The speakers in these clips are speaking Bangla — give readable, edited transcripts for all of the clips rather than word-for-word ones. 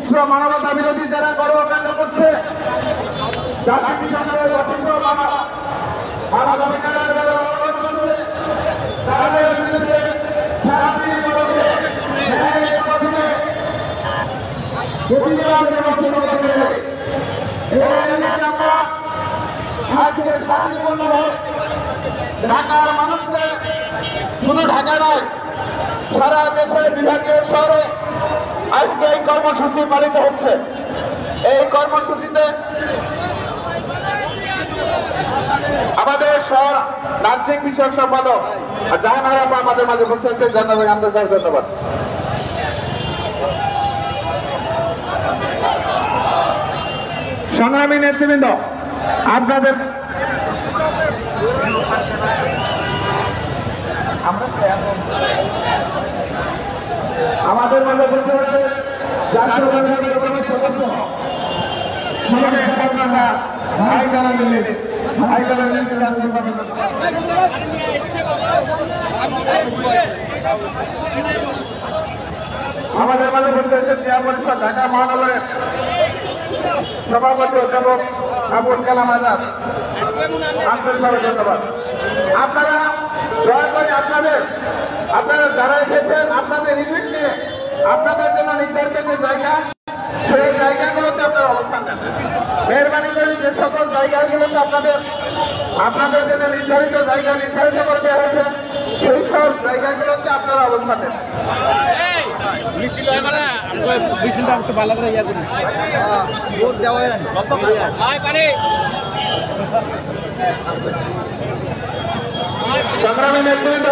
বিশ্ব মানবতা বিরোধী যারা কর্মকাণ্ড করছে, জাতিসংঘের গঠিত মানবাধিকারের যারা লঙ্ঘন করছে, তাদের বিরুদ্ধে সারাদিনভাবে ন্যায়ের অধীনে প্রতিবাদ এবং আমরা আজকে শান্তিপূর্ণভাবে ঢাকার মানুষকে, শুধু ঢাকা নয় সারা দেশের বিভাগীয় শহরে আজকে এই কর্মসূচি পালিত হচ্ছে। এই কর্মসূচিতে আমাদের শহর নার্সিং বিষয়ক সম্পাদক জাহান আরা আমাদের মাঝে উপস্থিত হচ্ছে। জানাবেন আপনাদের ধন্যবাদ। সংগ্রামী নেতৃবৃন্দ, আপনাদের আমাদের মাঝে বলতে হচ্ছে জাতীয় সদস্য আমাদের মাঝে বলতে হচ্ছে ক্রীড়া পরিষদ ঢাকা মহানগরের সভাপতি অধ্যাপক আবুল কালাম আজাদ, আন্তরিকভাবে ধন্যবাদ। আপনারা দয়া করে আপনারা যারা এসেছেন আপনাদের ইউনিট নিয়ে আপনাদের জন্য নির্ধারিত যে জায়গা, সেই জায়গাগুলোতে আপনারা অবস্থান নেন। মেহরবানি করে যে সকল জায়গাগুলোতে আপনাদের জন্য নির্ধারিত জায়গা নির্ধারিত করে দেওয়া হয়েছে, সেই সব জায়গাগুলোতে আপনারা অবস্থান নেন। সংগ্রামী নেতৃবৃন্দ,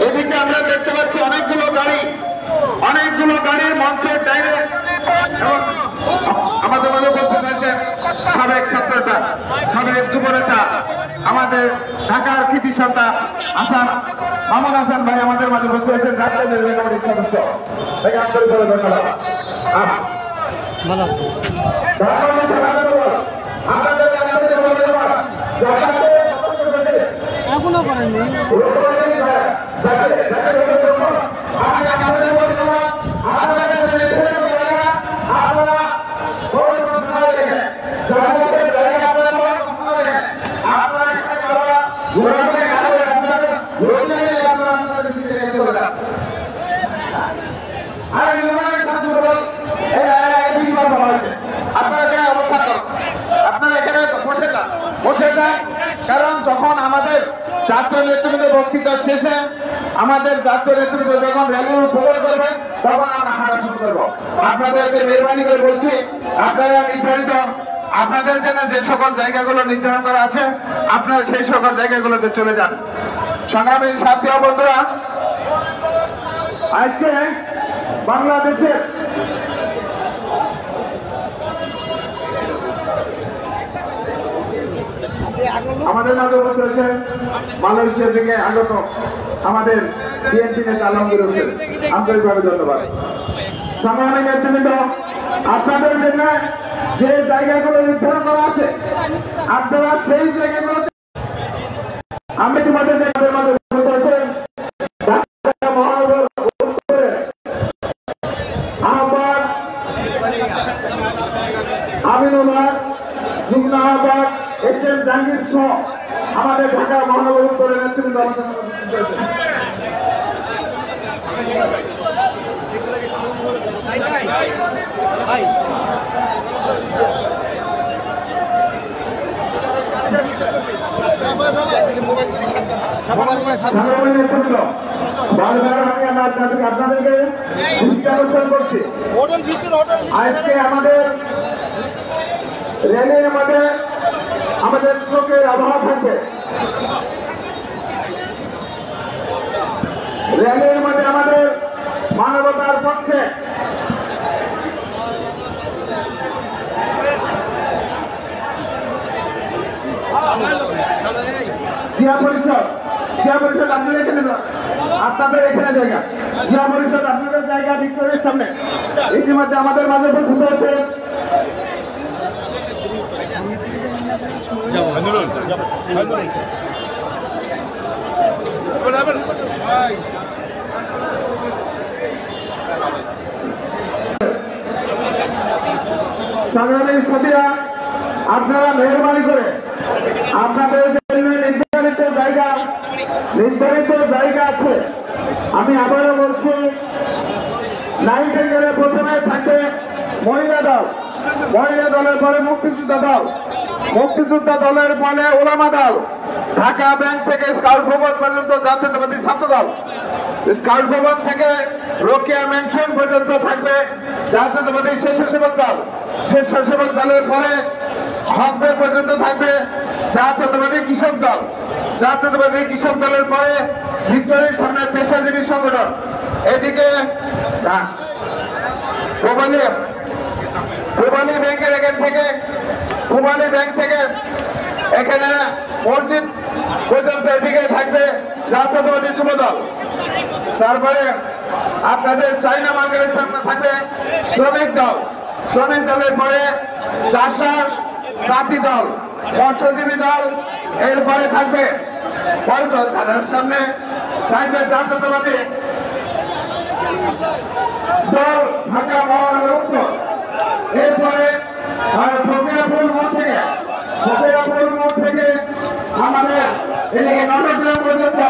এদিকে আমরা দেখতে পাচ্ছি অনেকগুলো গাড়ির মঞ্চের বাইরে আমাদের মাঝে উপস্থিত হয়েছেন সাবেক ছাত্রনেতা, সাবেক যুবনেতা, আমাদের ঢাকার কৃতি সন্তান মামুন হাসান ভাই আমাদের মাঝে উপস্থিত হয়েছেন, জাতীয় নির্বাহী কমিটির সদস্য। তাকে আন্তরিকভাবে ধন্যবাদ। এখনো করেননি। কারণ যখন আমাদের জাতীয় নেতৃত্বের বক্তৃতা শেষে আমাদের জাতীয় নেতৃত্ব যখন র্যালি উপভোগ করবে তখন আমরা হাঁটা শুরু করবো। আপনাদেরকে মেহরবানি করে বলছি, আপনারা নির্ধারিত আপনাদের জন্য যে সকল জায়গাগুলো নির্ধারণ করা আছে আপনারা সেই সকল জায়গাগুলোতে চলে যান। সংগ্রামী সাথী ও বন্ধুরা, আজকে বাংলাদেশের আমাদের মাঝে উপস্থিত হয়েছে মালয়েশিয়া থেকে আগত আমাদের বিএনপি নেতা আলমগীর হোসেন, আন্তরিকভাবে ধন্যবাদ। সংগ্রামী নেতৃবৃন্দ, আপনাদের জন্য যে জায়গাগুলো নির্ধারণ করা আছে আপনারা সেই জায়গাগুলো আমি তোমাদের মাঝে উপস্থিত হয়েছেন ঢাকা মহানগর আহ্বায়ক আমিনুল হক, যুগ্ম আহ্বায়ক এসএম জাহাঙ্গীর সহ আমাদের ঢাকা মহানগর উত্তরের নেতৃবৃন্দ আমাদের মধ্যে উপস্থিত হয়েছে। আপনাদেরকে আকর্ষণ করছি, আজকে আমাদের র্যালির মধ্যে আমাদের শোকের আবহাওয়া থাকবে। র্যালির মধ্যে আমাদের মানবতার পক্ষে জিয়া পরিষদ আপনাদের এখানে আপনাদের এখানে জায়গা, জিয়া পরিষদ আপনাদের জায়গা ভিক্টোরিয়ার সামনে। ইতিমধ্যে আমাদের মাঝে উপস্থিত হয়েছে সংগ্রামী সাথীরা, আপনারা মেহরবানি করে আপনাদের জন্য নির্ধারিত জায়গা আছে। আমি আবারও বলছি, নাইটে গেলে প্রথমে থাকে মহিলা দল, মহিলা দলের পরে মুক্তিযোদ্ধা দল, মুক্তিযোদ্ধা দলের পরে ওলামা দল, ঢাকা ব্যাংক থেকে স্কাউট ভবন পর্যন্ত জাতীয়তাবাদী ছাত্র দল, স্কাউট ভবন থেকে রোকেয়া ম্যানশন পর্যন্ত থাকবে জাতীয়তাবাদী স্বেচ্ছাসেবক দল, স্বেচ্ছাসেবক দলের পরে হকবে পর্যন্ত থাকবে জাতীয়তাবাদী কৃষক দল, জাতীয়তাবাদী কৃষক দলের পরে ভিক্টোরিয়ার সামনে পেশাজীবী সংগঠন। এদিকে পূবালী ব্যাংকের পূবালী ব্যাংক থেকে এখানে মসজিদ পর্যন্ত এদিকে থাকবে জাতীয়তাবাদী যুব দল। তারপরে আপনাদের চাইনা মার্কেটের সামনে থাকবে শ্রমিক দল, শ্রমিক দলের পরে চাষার জাতি দল, মৎস্যজীবী দল, এরপরে থাকবে পল্টন থানার সামনে থাকবে জাতীয়তাবাদী দল ঢাকা মহানগর উত্তর। এরপরে ফকিরাপুর মোড় থেকে আমাদের এদিকে নটরডেম পর্যন্ত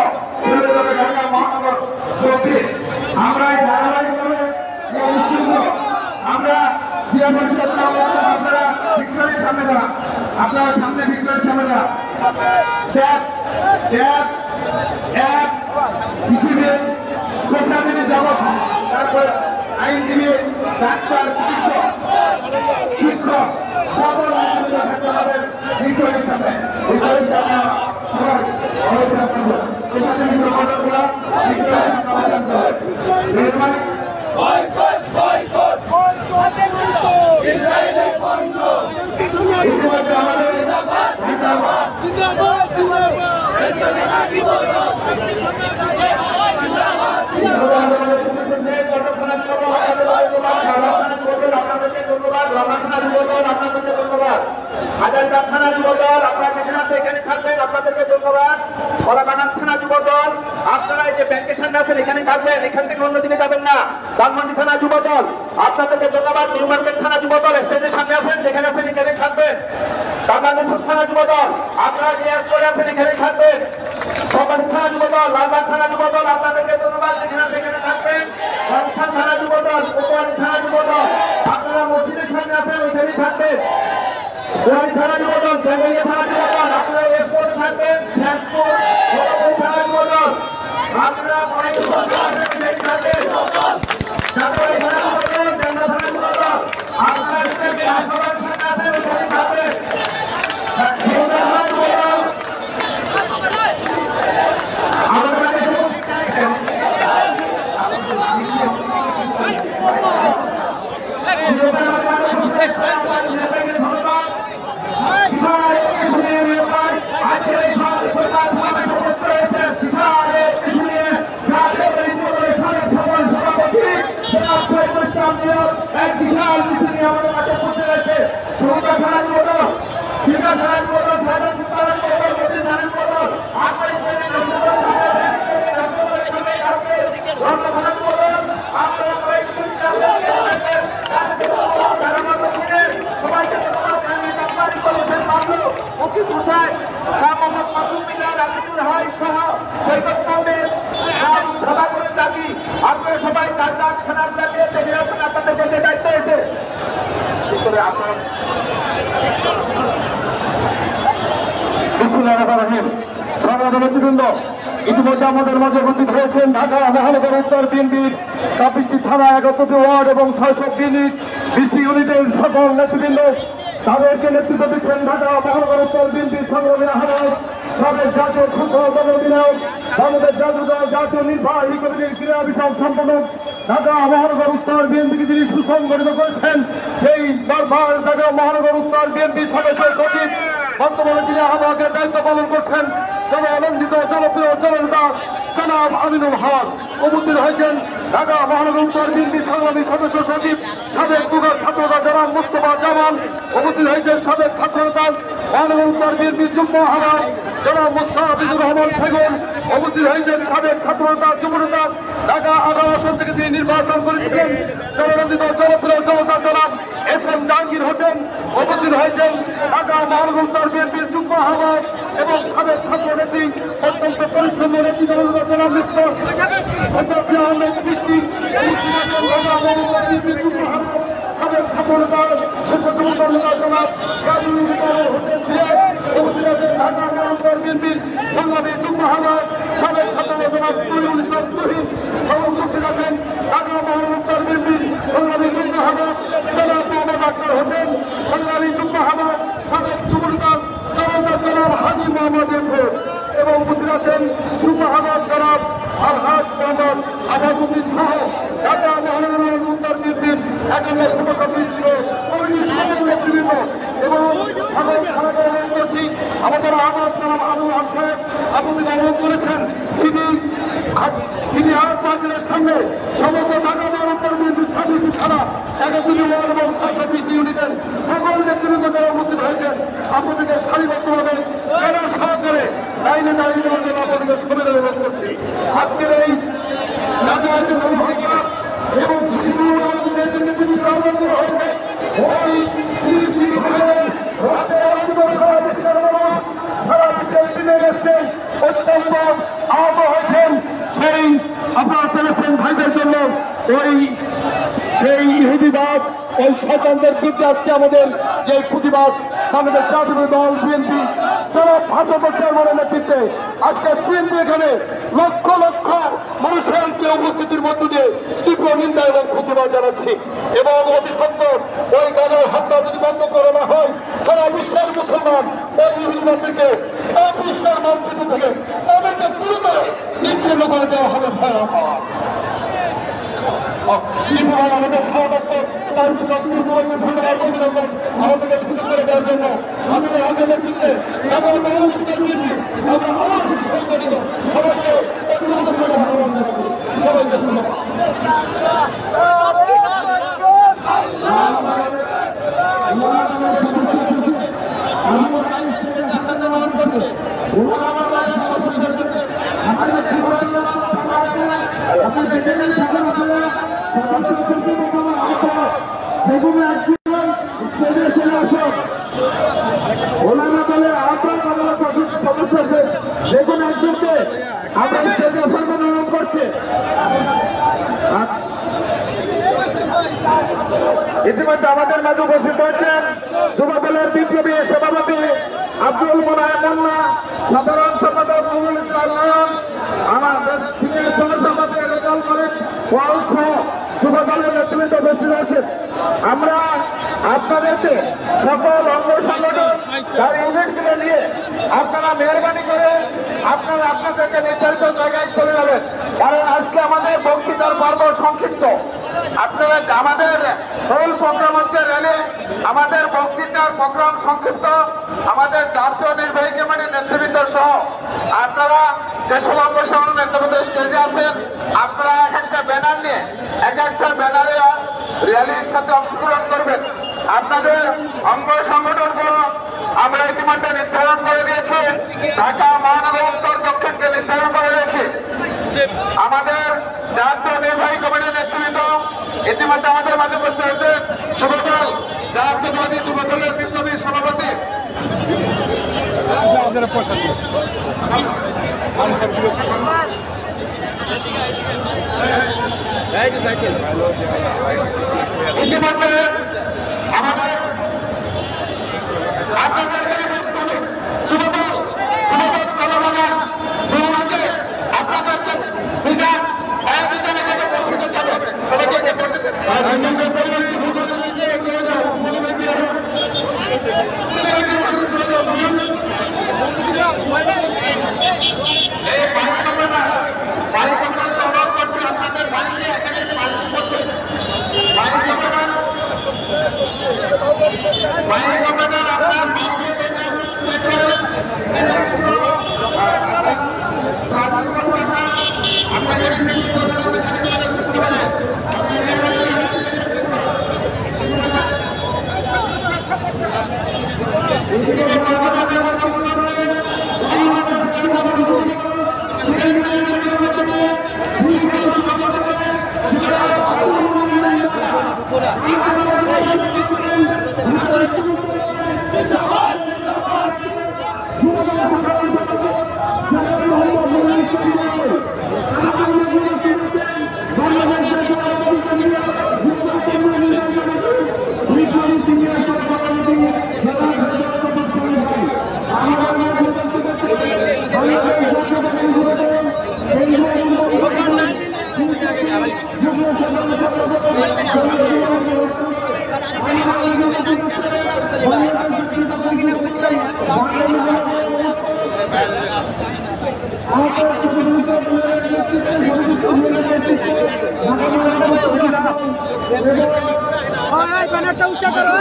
ঢাকা মহানগর দক্ষিণ। আমরা এই ধারাবাহিকভাবে আমরা জিয়া পরিষদ আপনারা ভিক্টোরিয়ার সামনে দাঁড়ান, আপনারা সামনে ভিক্টোরিয়ার সামনে দাঁড়ান। হিসেবে পেশাজীবী জগৎ, তারপর আইনজীবী, ডাক্তার, চিকিৎসক, শিক্ষক, সকল আমাদের ভিক্টোরিয়ার সামনে সবাই অবস্থান করবো। পেশাজীবী সংগঠনগুলো ভিক্টোরিয়ার সামনে অবস্থান করবে। মেহরবানি। ইতিমধ্যে আমাদের হাজারবাগ থানা যুব দল, আপনারা যেখানে আছে এখানে থাকবেন, আপনাদেরকে ধন্যবাদ। কলাবাগান থানা যুব দল, আপনারা এই যে ব্যাংকের সামনে আছেন এখানে থাকবেন, এখান থেকে অন্যদিকে যাবেন না। ধানমন্ডি থানা যুব দল, আপনাদেরকে ধন্যবাদ। নিউ মার্কেট থানা যুব দল, স্টেজের সামনে আছেন, যেখানে আছেন এখানে থাকবেন। কামারপুর থানা যুব দল, আপনারা যে স্টোরে আছেন এখানে থাকবেন। সবাই থানা যুব দল, লালবাগ থানা যুব দল, আপনাদেরকে ধন্যবাদ, যেখানে আছে এখানে থাকবেন। রংশান থানা যুব দল, কোতোয়ালি থানা যুব দল, আপনারা মসজিদের সামনে আছেন ওইখানে থাকবেন। গোয়ালি থানা যুব দল, বেঙ্গলিয়া থানা যুব দল, আপনারা এয়ারপোর্টে থাকবেন। শ্যামপুর থানা যুব দল, আপনারা থাকবেন। থানা যুব দল, জানা থানা যুব দল, আপনারা হাসপাতালের সামনে আছেন ওইখানে থাকবেন। এক বিশাল মিছিল আমাদের মাঝে পৌঁছে গেছে। শ্রমিকা থানা যুব দল, ঠিকা থানা যুব দল, সাধারণ বিতরণ করবো, মোদী ধারণ করবো, আপনার সবাইকে মুকিত হোসেন, শাহ মোহাম্মদ মাসুম মিল্লাহ, রাকিবুল হাই সহ সৈকত মোহাম্মদ সভা করে থাকি। আপনারা সবাই চারদাস খানার জাতীয় আপনাদের মধ্যে দায়িত্ব হয়েছে। ইতিমধ্যে আমাদের মাঝে উপস্থিত হয়েছেন ঢাকা মহানগর উত্তর বিএনপির 26টি থানা, 71টি ওয়ার্ড এবং 620টি ইউনিটের সকল নেতৃবৃন্দ। তাদেরকে নেতৃত্ব দিচ্ছেন ঢাকা মহানগর উত্তর বিএনপির সংগ্রামী আহ্বায়ক, সাবেক জাতীয় ক্ষুদ্র দল অধিনায়ক, বাংলাদেশ জাতীয় দল জাতীয় নির্বাহী কমিটির ক্রীড়া বিষয়ক সম্পাদক, ঢাকা মহানগর উত্তর বিএনপিকে যিনি সুসংগঠিত করেছেন সেই বারবার ঢাকা মহানগর উত্তর বিএনপি সদস্য সচিব, বর্তমানে যিনি আহ্বায়কের দায়িত্ব পালন করছেন, জনআনন্দিত জনপ্রিয় জননেতা জনাব আমিনুল হক। উপস্থিত হয়েছেন ঢাকা মহানগর উত্তর বিএনপি সংগ্রামী সদস্য সচিব সাবেক যুগের ছাত্রনেতা জনাব মুস্তফা জামান। উপস্থিত হয়েছেন সাবেক ছাত্রনেতা মহানগর উত্তর বিএনপি যুগ্ম আহ্বায়ক জনাব মুস্তাফিজুর রহমান সেগুন। উপস্থিত হয়েছেন সাবেক ছাত্রনেতা যুবনেতা ঢাকা 11 আসন থেকে তিনি নির্বাচন করেছিলেন জননন্দিত জনপ্রিয় জনতা জনাব এস.এম. জাহাঙ্গীর হোসেন। উপস্থিত হয়েছেন ঢাকা মহানগর উত্তর বিএনপির যুগ্ম আহ্বায়ক এবং সাবেক ছাত্রনেত্রী অত্যন্ত পরিশ্রমী নেত্রী জনতা জনাব মিত্র আহমেদ বৃষ্টি। উপস্থিত আছেন ঢাকা মহানগর বিএনপির যুগ্ম আহ্বায়ক সাবেক ছাত্রনেতা স্বেচ্ছাসেবক নেতা জনাব গাজী হোসেন জিয়া। উপস্থিত আছেন ঢাকা মহানগর বিএনপির সংগ্রামী যুগ্ম আহ্বায়ক সাবেক ছাত্রনেতা জনাব তহিউল ইসলাম তহিদ। উপস্থিত আছেন ঢাকা মহানগর উত্তর বিএনপির সংগ্রামী যুগ্ম আহ্বায়ক জনাব মোহাম্মদ আক্তার হোসেন। সংগ্রামী যুগ্ম আহ্বায়ক সাবেক যুবনেতা জনাব হাজী মোহাম্মদ ইউসুফ। এবং উপস্থিত আছেন যুগ্ম আহ্বায়ক জনাব আলহাজ মোহাম্মদ আবাদুদ্দিন সহ ঢাকা মহানগর উত্তর বিএনপির 51 সদস্য নেতৃবৃন্দ এবং আমাদের আহ্বায়ক জনাব আবুল হক সাহেব আপনাদের অনুরোধ করেছেন তিনি আহ্বায়কের সামনে সমস্ত ঢাকা মহানগর উত্তর বিএনপির 26টি থানা 31 ওয়ার্ড এবং 720 ইউনিটের সকল নেতৃবৃন্দ যারা উপস্থিত হয়েছেন আপনাদেরকে সারিবদ্ধভাবে ব্যানার সহকারে লাইনে দাঁড়িয়ে যাওয়ার জন্য আপনাদের সুবিধা অনুরোধ করছি। আজকের এই রাজনৈতিক অভিজ্ঞতা এবং সারা বিশ্বের দিনে গেছেন অত্যন্ত আহত হয়েছেন সেই আপনারা পেরেছেন ভাইদের জন্য সেই ইহুদিবাদ ওই শয়তানদের বিরুদ্ধে আজকে আমাদের যে প্রতিবাদ বাংলাদেশ জাতীয় দল বিএনপি যারা ভারত চেয়ারম্যানের নেতৃত্বে আজকে বিএনপি এখানে লক্ষ লক্ষ মানুষের যে উপস্থিতির মধ্য দিয়ে তীব্র নিন্দা এবং প্রতিবাদ জানাচ্ছি এবং অতি সত্তর ওই গাজার হত্যা যদি বন্ধ করা না হয় সারা বিশ্বের মুসলমান ওই ইহুদিবাদীকে বিশ্বের মানচিত্র থেকে তাদেরকে দ্রুত নিচ্ছিন্ন করে দেওয়া হবে ভয়াবহ। আমাদের সহদত্ত তার ধন্যবাদ অভিনন্দন আমাদেরকে সুযোগ করে দেওয়ার জন্য আমাদের আমাদের নেতৃত্বে আমরা আবার সংগঠিত সবাইকে সবাইকে ধন্যবাদ। ওনারা দলের আহ্বায়ক সদস্যকে দেখুন একজনকে আমরা স্টেজে আসার জন্য অনুরোধ করছে। ইতিমধ্যে আমাদের মাঝে উপস্থিত হয়েছেন যুব দলের বিপ্লবী সভাপতি আব্দুল মোনায়েম মোল্লা, সাধারণ সম্পাদক নুরুল ইসলাম নয়ন, আমাদের সিনিয়র সহসভাপতি রেজাল করিম ওয়ালখ যুব দলের নেতৃত্ব উপস্থিত আছেন। আমরা আপনাদেরকে সকল অঙ্গ সংগঠন তার ইউনিটগুলো নিয়ে আপনারা মেহরবানি করে আপনাদেরকে নির্ধারিত জায়গায় চলে যাবেন, কারণ আজকে আমাদের বক্তৃতার পর্ব সংক্ষিপ্ত। আপনারা আমাদের মূল প্রোগ্রাম হচ্ছে র্যালি, আমাদের বক্তৃতার প্রোগ্রাম সংক্ষিপ্ত। আমাদের জাতীয় নির্বাহী কমিটির নেতৃবৃন্দ সহ আপনারা যেসব অঙ্গ সংগঠন নেতৃবৃন্দ স্টেজে আছেন আপনারা এক একটা ব্যানার নিয়ে এক একটা ব্যানারে র্যালির সাথে অংশগ্রহণ করবেন। আপনাদের অঙ্গ সংগঠনগুলো আমরা ইতিমধ্যে নির্ধারণ করে দিয়েছি, ঢাকা মহানগর উত্তর দক্ষিণকে নির্ধারণ করে দিয়েছি। আমাদের জাতীয় নির্বাহী কমিটির নেতৃবৃন্দ ইতিমধ্যে আমাদের মাঝে উপস্থিত হয়েছে যুবদল জাতীয়তাবাদী যুবদলের বিপ্লবী সভাপতি ইতিমধ্যে আমাদের আপনাদের যুবদল কলাবাগান আপনাদেরকে বিচার আপনাদের ব্যানারটা উঁচা করো।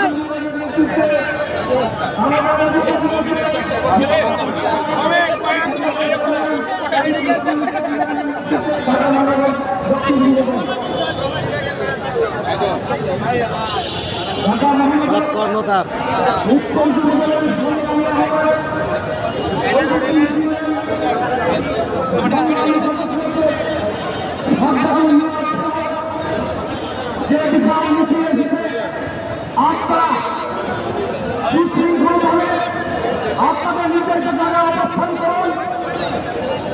সব কর্ণধার আপনাদের নির্ধারিত জায়গায় অবস্থান করুন।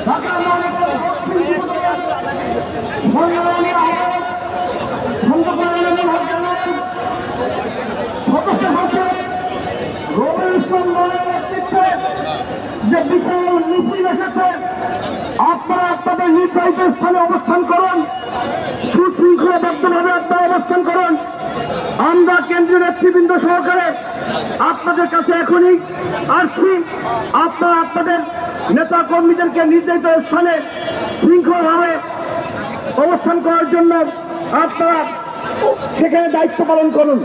ঢাকা মহানগর সদস্য সচিব রবিউল ইসলাম নয়ের নেতৃত্বে যে বিশাল মিছিল এসেছে, আপনারা আপনাদের নির্ধারিত স্থানে অবস্থান করুন, সুশৃঙ্খলাবদ্ধভাবে আপনারা অবস্থান করুন। আমরা কেন্দ্রীয় নেতৃবৃন্দ সহকারে আপনাদের কাছে এখনই আসছি। আপনারা আপনাদের নেতা কর্মীদেরকে নির্ধারিত স্থানে শৃঙ্খলভাবে অবস্থান করার জন্য আপনারা সেখানে দায়িত্ব পালন করুন।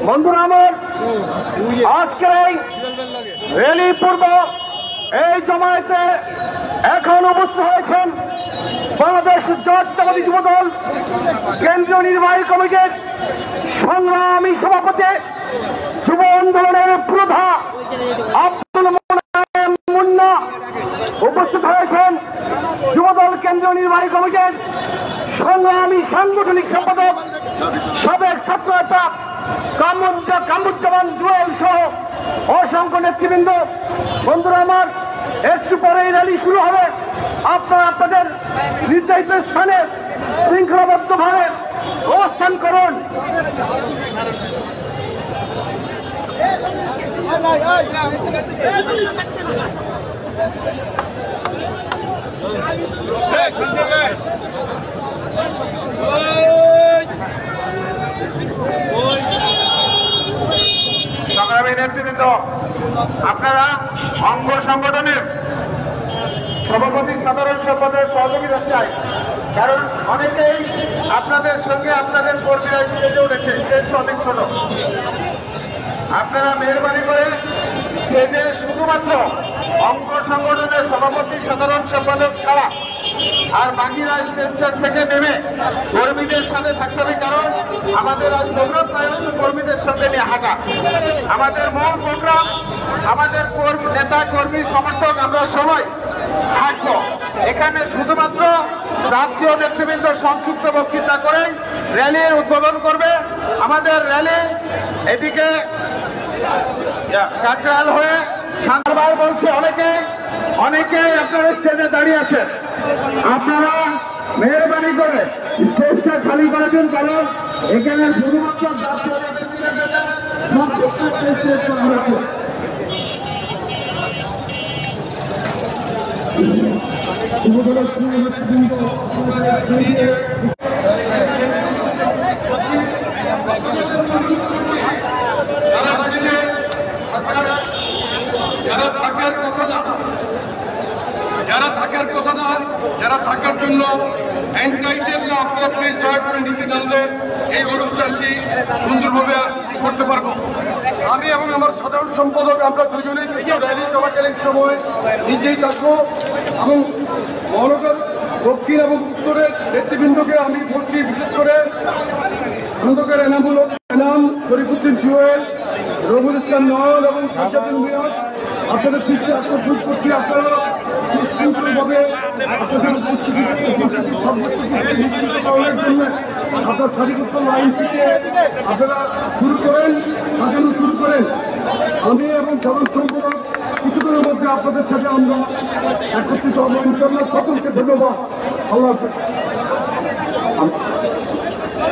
বন্ধুরা আমার, আজকের এই র্যালি পূর্ব এই জমায়েতে এখন উপস্থিত হয়েছেন বাংলাদেশ জাতীয়তাবাদী যুবদল কেন্দ্রীয় নির্বাহী কমিটির সংগ্রামী সভাপতি, যুব আন্দোলনের পুরোধা আব্দুল মোনায়েম মুন্না উপস্থিত হয়েছেন যুবদল কেন্দ্রীয় নির্বাহী কমিটির সংগ্রামী সাংগঠনিক সম্পাদক সাবেক ছাত্র নেতা কামরুজ্জামান জুয়েল সহ অসংখ্য নেতৃবৃন্দ। বন্ধুরা আমার, একটু পরেই র্যালি শুরু হবে। আপনারা আপনাদের নির্ধারিত স্থানে শৃঙ্খলাবদ্ধভাবে অবস্থান করুন। সংগ্রামী নেতৃবৃন্দ, আপনারা অঙ্গ সংগঠনের সভাপতি, সাধারণ সম্পাদক সহযোগিতা চাই, কারণ অনেকেই আপনাদের সঙ্গে আপনাদের কর্মীরা স্টেজে উঠেছে, স্টেজটা অনেক ছোট। আপনারা মেহরবানি করে স্টেজে শুধুমাত্র অঙ্গ সংগঠনের সভাপতি, সাধারণ সম্পাদক ছাড়া আর বাকিরা স্টেজটার থেকে নেমে কর্মীদের সাথে থাকতে হবে, কারণ আমাদের আজ প্রোগ্রাম প্রায় হচ্ছে কর্মীদের সঙ্গে নিয়ে হাঁটা। আমাদের মূল প্রোগ্রাম, আমাদের নেতা কর্মী সমর্থক আমরা সবাই থাকবো এখানে। শুধুমাত্র জাতীয় নেতৃবৃন্দ সংক্ষিপ্ত বক্তৃতা করে র্যালির উদ্বোধন করবে। আমাদের র্যালি এদিকে কাকরাইল হয়ে সান্দারবাগ বলছে, অনেকে আপনারা স্টেজে দাঁড়িয়ে আছেন। আপনারা মেহরবানি করে স্টেজটা খালি করে দিন, কারণ এখানে শুধুমাত্র জাতীয় নেতৃবৃন্দের জন্য সংক্ষিপ্ত স্টেজ করা হয়েছে। যারা থাকার কথা না, যারা থাকার জন্য এনটাইটেল না, আপনারা প্লিজ দয়া করে নিচে নামলে এই অনুষ্ঠানটি সুন্দরভাবে করতে পারবো। আমি এবং আমার সাধারণ সম্পাদক আমরা দুজনেই র্যালি চলাকালীন সময় নিজেই থাকবো এবং মহানগর দক্ষিণ এবং উত্তরের নেতৃবৃন্দকে আমি বলছি, বিশেষ করে খন্দকার এনাম, শরীফুদ্দিন জুয়েল, রবিউল ইসলাম নয়ন এবং সাজ্জাদুল মিয়াদ আপনাদের দৃষ্টি আকর্ষণ করছি। আপনারা সুশৃঙ্খলভাবে আপনাদের উপস্থিতি পালনের জন্য আপনার সারিবদ্ধ লাইন থেকে আপনারা শুরু করেন, সাজানো শুরু করেন। আমি এবং সাধারণ সম্পাদক কিছুদিনের মধ্যে আপনাদের সাথে আমরা একত্রিত হব ইনশাআল্লাহ। সকলকে ধন্যবাদ। আল্লাহ হাফেজ।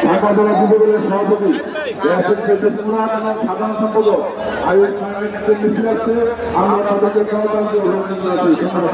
ঢাকা জেলা যুবদলের সভাপতি সাধারণ সম্পাদক আয়ুষ মিছিল আসছে, আমরা তাদেরকে গণতান্ত্রিক অভিনন্দন জানাচ্ছি।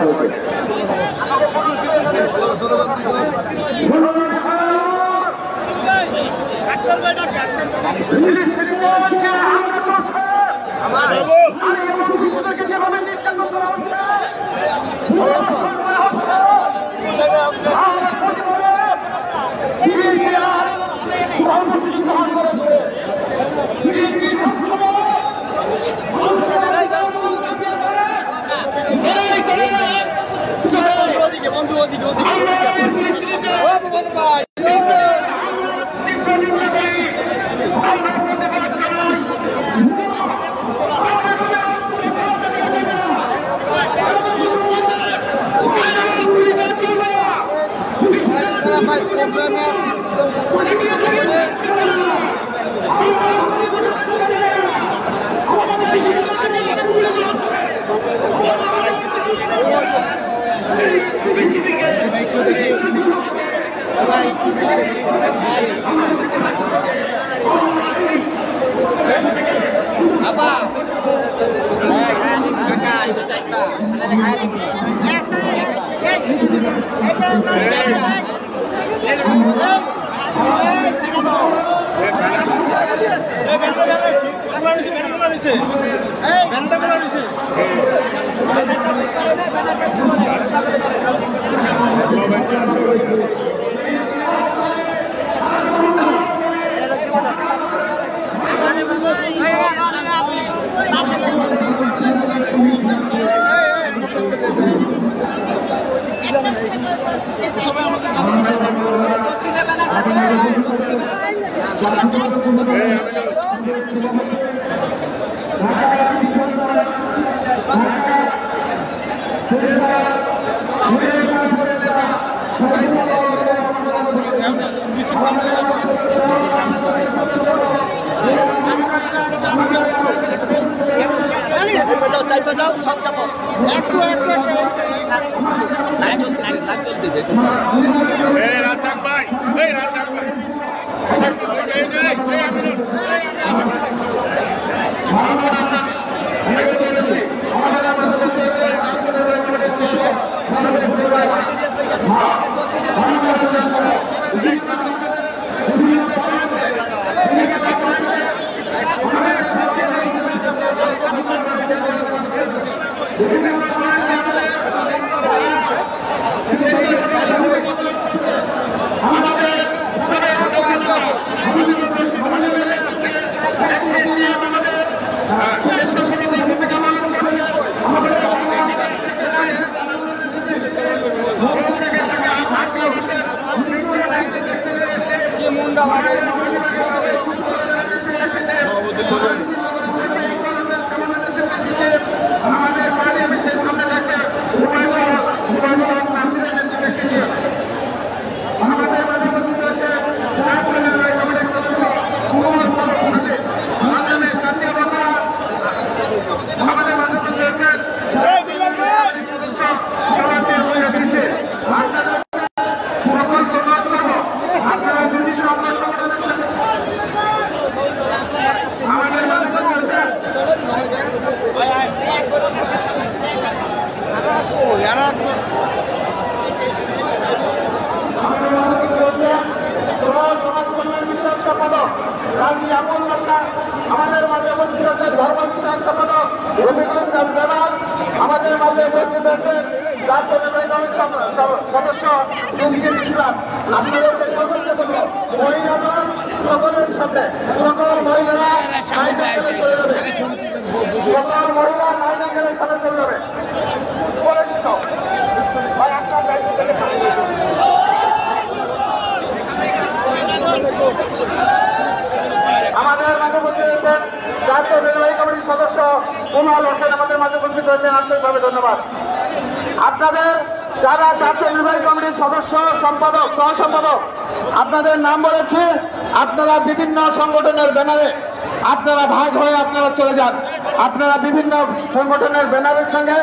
আমাদের মাঝে উপস্থিত আছেন ধর্ম বিষয়ক সম্পাদক রফিকুল ইসলাম জামাল, আমাদের মাঝে উপস্থিত আছেন জাতীয় নির্বাহী কমিটির সদস্য বিলকিস ইসলাম। আপনাদেরকে সকলকে বলবো, মহিলারা সকলের সামনে, সকল মহিলারা নাইট অ্যাঙ্গেলে চলে যাবে, সকল মহিলা নাইট অ্যাঙ্গেলের সামনে চলে যাবে। পরিচিত ভাই আপনার দায়িত্ব থেকে আমাদের মাঝে উপস্থিত হয়েছেন জাতীয় নির্বাহী কমিটির সদস্য কুমাল হোসেন, আমাদের মাঝে উপস্থিত হয়েছেন, আন্তরিকভাবে ধন্যবাদ। আপনাদের যারা জাতীয় নির্বাহী কমিটির সদস্য, সম্পাদক, সহ সম্পাদক, আপনাদের নাম বলেছে, আপনারা বিভিন্ন সংগঠনের ব্যানারে আপনারা ভাগ হয়ে আপনারা চলে যান। আপনারা বিভিন্ন সংগঠনের ব্যানারের সঙ্গে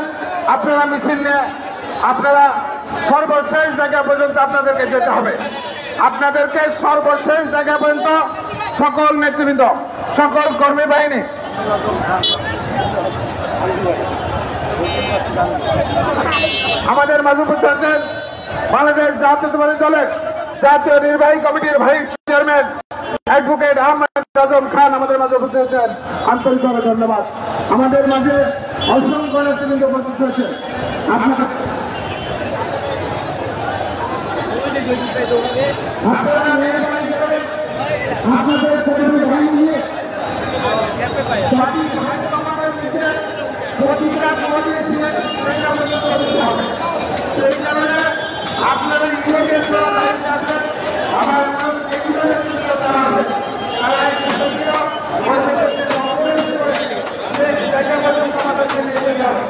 আপনারা মিছিল নিয়ে আপনারা সর্বশেষ জায়গা পর্যন্ত আপনাদেরকে যেতে হবে। আপনাদেরকে সর্বশেষ জায়গা পর্যন্ত সকল নেতৃবৃন্দ, সকল কর্মী বাহিনী, আমাদের মাঝে উপস্থিত আছেন বাংলাদেশ জাতীয়তাবাদী দলের জাতীয় নির্বাহী কমিটির vice chairman advocate Ahmed Azam Khan আমাদের মাঝে উপস্থিত আছেন। আন্তরিকভাবে ধন্যবাদ। আমাদের মাঝে অসংখ্য নেতৃবৃন্দ উপস্থিত হয়েছে। আপনারা মেহরবানি করে আপনাদের কর্মী বাহিনী নিয়ে জাতীয় হাইকমান্ডের নিচে প্রতিটা কমিটির ছিলেন সেই কারণে আপনারা ইউনিয়নের দায়িত্বে আছেন। আমার যারা আছেন তারা জায়গা পর্যন্ত আমাদেরকে নিয়ে যাবে।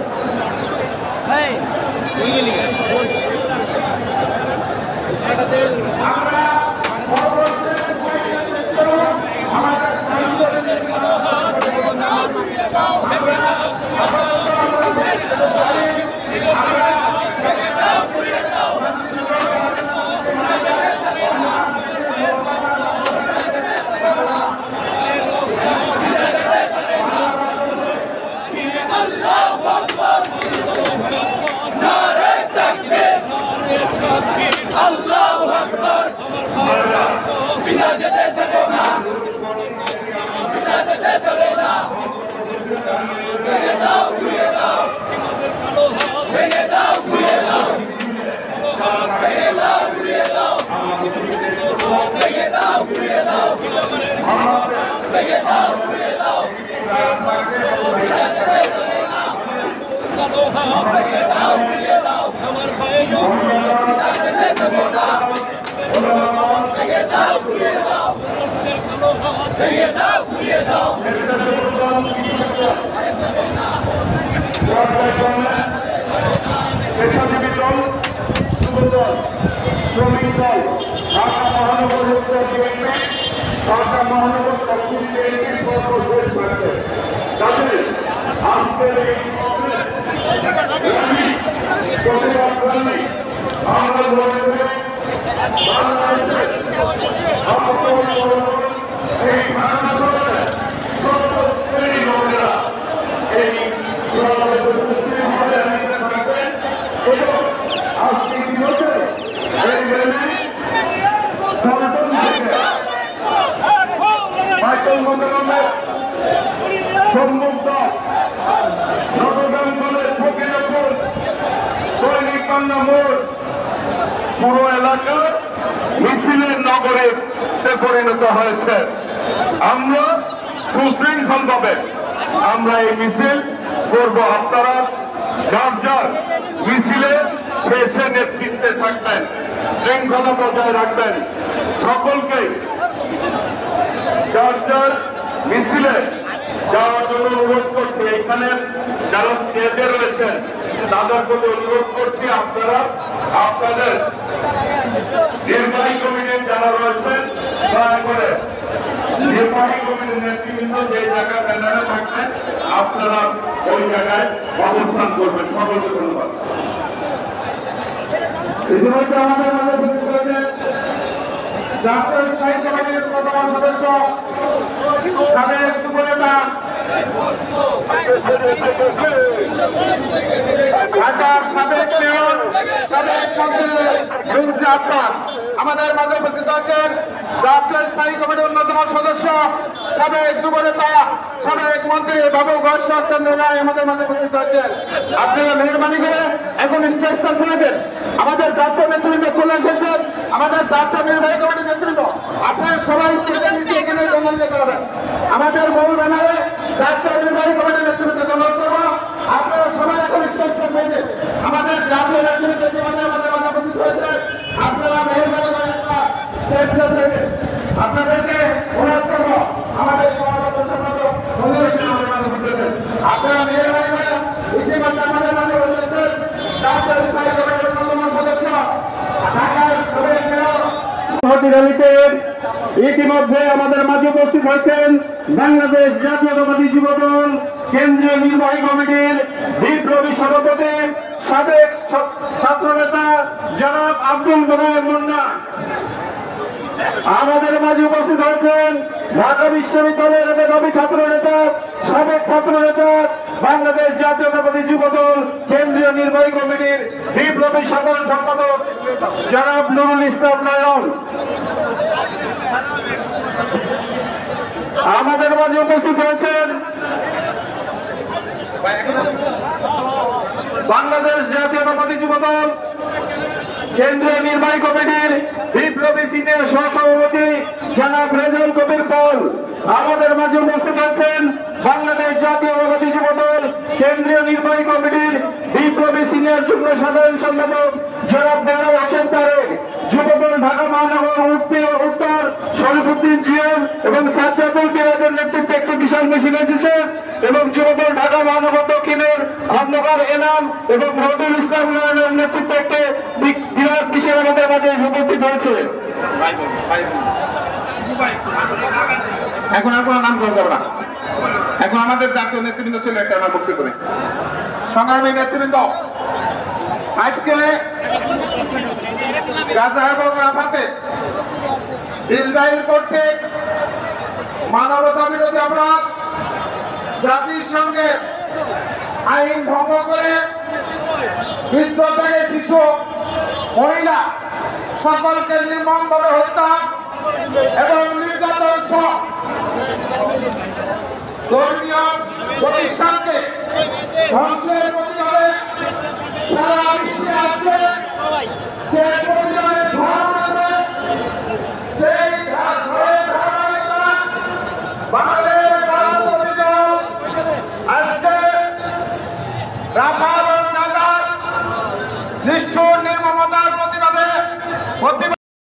আমরা পেশাজীবী দল, যুব দল, শ্রমিক দল, ঢাকা মহানগর উত্তর বিএনপি, ঢাকা মহানগর দক্ষিণ বিএনপির সর্বশেষ প্রার্থী তাদের আজকের এই প্রতিবাদ কর্মী আমরা মনে করি বাংলাদেশের এই ভারতবর্ষের সত্য শ্রেণী লোকেরা এই এবং আজকে বিরোধে এই মাইকেল মন্দিরের সম্মুক্ত নবগ্রাম দলের ফকিরপুর দৈনিক পান্না মোড় পুরো এলাকা মিছিলের নগরে পরিণত হয়েছে। আমরা সুশৃঙ্খল ভাবে আমরা এই মিছিল করব। আপনারা যার যার মিছিলে শেষে নেতৃত্বে থাকবেন, শৃঙ্খলা বজায় রাখবেন। সকলকে যার যার মিছিলে যাওয়ার জন্য অনুরোধ করছি। এখানে যারা স্টেজে রয়েছেন তাদের প্রতি অনুরোধ করছি আপনারা আপনাদের নির্বাহী কমিটির যারা রয়েছেন দয়া করে নির্বাহী কমিটির নেতৃবৃন্দ যে জায়গায় ব্যানারে থাকবেন আপনারা ওই জায়গায় অবস্থান করবেন। সকলকে ধন্যবাদ। ইতিমধ্যে আমাদের মাঝে উপস্থিত হয়েছেন জাতীয় স্থায়ী কমিটির প্রধান সদস্য সাবেক যুবনেতা ঢাকার সাবেক মেয়র সাবেক মন্ত্রী আব্বাস আমাদের মাঝে উপস্থিত আছেন। জাতীয় স্থায়ী কমিটির অন্যতম সদস্য সাবেক যুবনেতা সাবেক মন্ত্রী বাবু ঘোষাল চন্দ্র রায় আমাদের মাঝে উপস্থিত আছেন। আপনারা মেহরবানি করে এখন স্টেজটা ছেড়ে দেন। আমাদের জাতীয় নেতৃবৃন্দ চলে এসেছেন। আমাদের জাতীয় নির্বাহী কমিটির নেতৃবৃন্দ আপনারা সবাই স্টেজে নিচে এখানে জমা দিতে পারবেন। আমাদের মূল ব্যানারে জাতীয় নির্বাহী কমিটির নেতৃবৃন্দ জমা করবো। আপনারা সবাই এখন স্টেজটা ছেড়ে দেন। আমাদের জাতীয় নেতৃবৃন্দ আমাদের মাঝে উপস্থিত হয়েছে। আপনারা মেহরবানি করে একটা স্টেজটা ছেড়ে দেন। আপনাদেরকে অনুরোধ করবো আমাদের সভাপতি সম্পাদক আমাদের মাঝে উপস্থিত হয়েছেন। আপনারা মেহরবানি করে ইতিমধ্যে আমাদের মাঝে উপস্থিত হয়েছেন জাতীয় স্থায়ী কমিটির অন্যতম সদস্য ঢাকার সাবেক মেয়র ইতিমধ্যে আমাদের মাঝে উপস্থিত হয়েছেন বাংলাদেশ জাতীয়তাবাদী যুবদল কেন্দ্রীয় নির্বাহী কমিটির বিপ্লবী সভাপতি সাবেক ছাত্র নেতা জনাব আব্দুল মোনায়েম মুন্না। আমাদের মাঝে উপস্থিত হয়েছেন ঢাকা বিশ্ববিদ্যালয়ের মেধাবী ছাত্র নেতা, সাবেক ছাত্র নেতা, বাংলাদেশ জাতীয়তাবাদী যুবদল কেন্দ্রীয় নির্বাহী কমিটির বিপ্লবী সাধারণ সম্পাদক জনাব নুরুল ইসলাম নয়ন। আমাদের মাঝে উপস্থিত হয়েছেন বাংলাদেশ জাতীয়তাবাদী যুবদল কেন্দ্রীয় নির্বাহী কমিটির বিপ্লবী সিনিয়র সহসভাপতি জনাব রেজাউল কবির পল। আমাদের মাঝে উপস্থিত হয়েছেন বাংলাদেশ জাতীয়তাবাদী যুবদল কেন্দ্রীয় নির্বাহী কমিটির বিপ্লবী সিনিয়র যুগ্ম সাধারণ সম্পাদক জনাব দেওয়ার হোসেন তারেক। যুবদল ঢাকা মহানগর উত্তর শরীফুদ্দিন জিয়ার এবং সাজ্জাদুল বিরাজের নেতৃত্বে একটি বিশাল মিছিল এসেছে এবং যুবদল ঢাকা মহানগর দক্ষিণের খন্দকার এনাম এবং রবিউল ইসলাম নয়নের নেতৃত্বে একটি বিরাট মিছিল আমাদের মাঝে উপস্থিত হয়েছে। এখন আর কোনো নাম করতে হবে না, এখন আমাদের জাতীয় নেতৃবৃন্দ চলে আসছে আমার বক্তব্য করে। সংগ্রামী নেতৃবৃন্দ, আজকে গাজা এবং রাফাতে ইসরায়েল কর্তৃক মানবতা বিরোধী অপরাধ, জাতিসংঘের আইন ভঙ্গ করে বৃদ্ধ থেকে শিশু, মহিলা সকলকে নির্মমভাবে হত্যা এবং নির্যাতন সহ ধর্মীয় প্রতিষ্ঠানকে ধ্বংসের প্রতিবাদে সারা বিশ্বে আছে যে পরিবারে ধর্ম আছে সেই ধারাবাহিকতা বাংলাদেশ রাজনৈতিক দল আজকে রাফা এবং গাজার নিষ্ঠুর নির্মমতার প্রতিবাদে